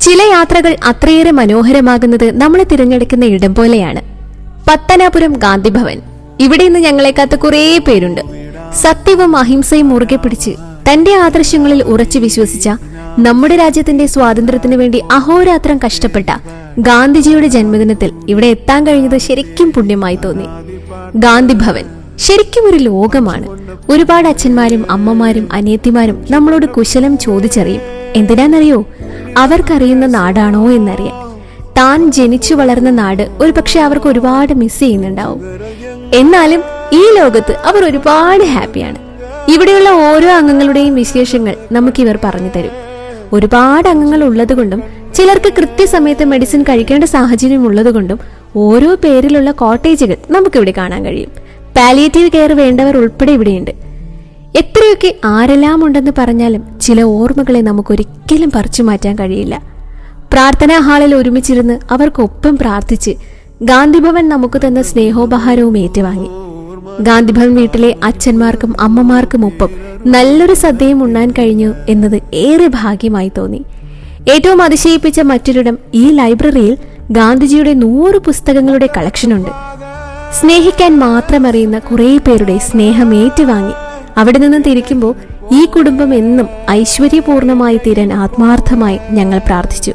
ചില യാത്രകൾ അത്രയേറെ മനോഹരമാകുന്നത് നമ്മളെ തിരഞ്ഞെടുക്കുന്ന ഇടം പോലെയാണ്. പത്തനാപുരം ഗാന്ധിഭവൻ. ഇവിടെ ഇന്ന് ഞങ്ങളെ കാത്ത് കുറേ പേരുണ്ട്. സത്യവും അഹിംസയും മുറുകെ പിടിച്ച് തന്റെ ആദർശങ്ങളിൽ ഉറച്ചു വിശ്വസിച്ച, നമ്മുടെ രാജ്യത്തിന്റെ സ്വാതന്ത്ര്യത്തിനു വേണ്ടി അഹോരാത്രം കഷ്ടപ്പെട്ട ഗാന്ധിജിയുടെ ജന്മദിനത്തിൽ ഇവിടെ എത്താൻ കഴിഞ്ഞത് ശരിക്കും പുണ്യമായി തോന്നി. ഗാന്ധിഭവൻ ശരിക്കും ഒരു ലോകമാണ്. ഒരുപാട് അച്ഛന്മാരും അമ്മമാരും അനിയത്തിമാരും നമ്മളോട് കുശലം ചോദിച്ചറിയും. എന്തിനാണെന്നറിയോ? അവർക്കറിയുന്ന നാടാണോ എന്നറിയാൻ. താൻ ജനിച്ചു വളർന്ന നാട് ഒരുപക്ഷെ അവർക്ക് ഒരുപാട് മിസ് ചെയ്യുന്നുണ്ടാവും. എന്നാലും ഈ ലോകത്ത് അവർ ഒരുപാട് ഹാപ്പിയാണ്. ഇവിടെയുള്ള ഓരോ അംഗങ്ങളുടെയും വിശേഷങ്ങൾ നമുക്കിവർ പറഞ്ഞു തരും. ഒരുപാട് അംഗങ്ങൾ ഉള്ളതുകൊണ്ടും ചിലർക്ക് കൃത്യസമയത്ത് മെഡിസിൻ കഴിക്കേണ്ട സാഹചര്യം ഉള്ളതുകൊണ്ടും ഓരോ പേരിലുള്ള കോട്ടേജുകൾ നമുക്കിവിടെ കാണാൻ കഴിയും. പാലിയേറ്റീവ് കെയർ വേണ്ടവർ ഉൾപ്പെടെ ഇവിടെയുണ്ട്. എത്രയൊക്കെ ആരെല്ലാം ഉണ്ടെന്ന് പറഞ്ഞാലും ചില ഓർമ്മകളെ നമുക്കൊരിക്കലും പറിച്ചു മാറ്റാൻ കഴിയില്ല. പ്രാർത്ഥനാ ഹാളിൽ ഒരുമിച്ചിരുന്ന് അവർക്കൊപ്പം പ്രാർത്ഥിച്ച് ഗാന്ധിഭവൻ നമുക്ക് തന്ന സ്നേഹോപഹാരവും ഏറ്റുവാങ്ങി. ഗാന്ധിഭവൻ വീട്ടിലെ അച്ഛന്മാർക്കും അമ്മമാർക്കും ഒപ്പം നല്ലൊരു സദ്യയും ഉണ്ണാൻ കഴിഞ്ഞു എന്നത് ഏറെ ഭാഗ്യമായി തോന്നി. ഏറ്റവും അതിശയിപ്പിച്ച മറ്റൊരിടം, ഈ ലൈബ്രറിയിൽ ഗാന്ധിജിയുടെ 100 പുസ്തകങ്ങളുടെ കളക്ഷനുണ്ട്. സ്നേഹിക്കാൻ മാത്രം അറിയുന്ന കുറേ പേരുടെ സ്നേഹം ഏറ്റുവാങ്ങി അവിടെ നിന്നും തിരിക്കുമ്പോൾ ഈ കുടുംബം എന്നും ഐശ്വര്യപൂർണമായി തീരാൻ ആത്മാർത്ഥമായി ഞങ്ങൾ പ്രാർത്ഥിച്ചു.